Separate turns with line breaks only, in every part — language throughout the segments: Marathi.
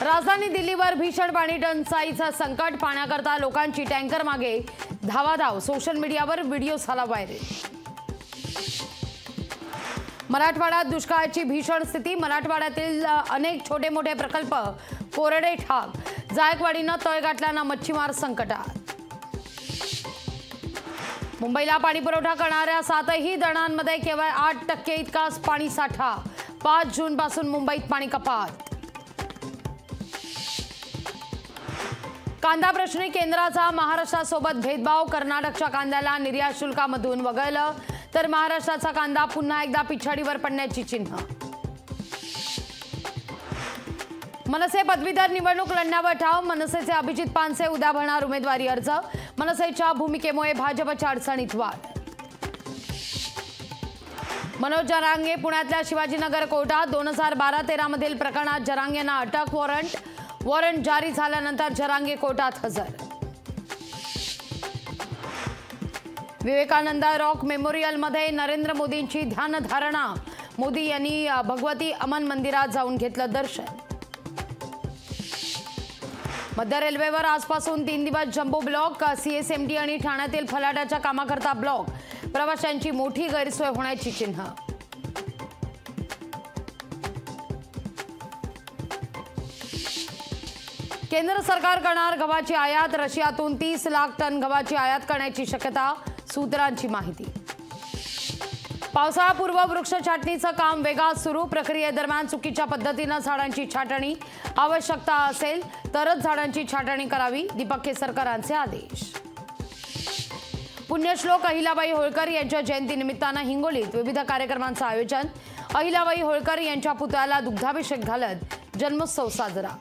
राजधानी दिल्लीवर भीषण पाणी टंचाईचं संकट। पाण्याकरता लोकांची टँकर मागे धावाधाव। सोशल मीडियावर व्हिडिओ झाला व्हायरल। मराठवाड्यात दुष्काळाची भीषण स्थिती। मराठवाड्यातील अनेक छोटे मोठे प्रकल्प कोरडे ठाक। जायकवाडीनं तळ गाठल्यानं मच्छीमार संकटात। मुंबईला पाणी पुरवठा करणाऱ्या 7ही धरणांमध्ये केवळ 8% इतकाच पाणी साठा। 5 जूनपासून मुंबईत पाणी कपात। कांदा प्रश्नी केंद्राचा महाराष्ट्रासोबत भेदभाव। कर्नाटकच्या कांद्याला निर्यात शुल्कामधून वगळलं तर महाराष्ट्राचा कांदा पुन्हा एकदा पिछाडीवर पडण्याची चिन्ह। मनसे पदवीधर निवडणूक लढण्यावर ठाव। मनसेचे अभिजित पानसे उद्या भरणार उमेदवारी अर्ज। मनसेच्या भूमिकेमुळे भाजपच्या अडचणीत वाढ। मनोज जरांगे पुण्यातल्या शिवाजीनगर कोर्टात। 2012-13 मधील प्रकरणात जरांगेंना अटक। वॉरंट जारी झाल्यानंतर जरांगे कोर्टात हजर। विवेकानंद रॉक मेमोरियलमध्ये नरेंद्र मोदींची ध्यानधारणा। मोदी यांनी भगवती अमन मंदिरात जाऊन घेतलं दर्शन। मध्य रेल्वेवर आजपासून 3 दिवस जम्बो ब्लॉक। सीएसएमटी आणि ठाण्यातील फलाटाच्या कामाकरता ब्लॉक। प्रवाशांची मोठी गैरसोय होण्याची चिन्ह। केंद्र सरकार करणार गव्हाची आयात। रशियातून 30 लाख टन गव्हाची आयात करण्याची शक्यता। सूत्रांची माहिती। पावसाळापूर्व वृक्ष छाटणीचं काम वेगात सुरू। प्रक्रियेदरम्यान चुकीच्या पद्धतीनं झाडांची छाटणी। आवश्यकता असेल तरच झाडांची छाटणी करावी। दीपक केसरकरांचे आदेश। पुण्यश्लोक अहिल्याबाई होळकर यांच्या जयंतीनिमित्तानं हिंगोलीत विविध कार्यक्रमांचं आयोजन। अहिल्याबाई होळकर यांच्या पुतळ्याला दुग्धाभिषेक घालत जन्मोत्सव साजरा।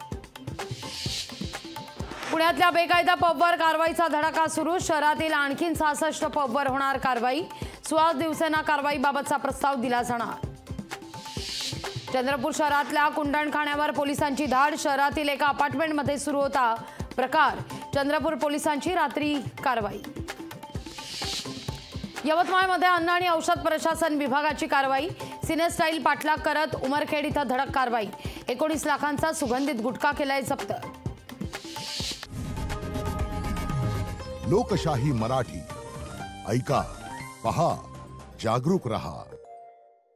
पुण्यातल्या बेकायदा पबवर कारवाईचा धडाका सुरू। शहरातील आणखी 66 पबवर होणार कारवाई। सुहास दिवसेना कारवाईबाबतचा प्रस्ताव दिला जाणार। चंद्रपूर शहरातल्या कुंडणखाण्यावर पोलिसांची धाड। शहरातील एका अपार्टमेंटमध्ये सुरू होता प्रकार। चंद्रपूर पोलिसांची रात्री कारवाई। यवतमाळमध्ये अन्न आणि औषध प्रशासन विभागाची कारवाई। सिनेस्टाईल पाठलाग करत उमरखेड इथं धडक कारवाई। 19 लाखांचा सुगंधित गुटखा केलाय जप्त।
लोकशाही मराठी ऐका, पहा, जागरूक रहा।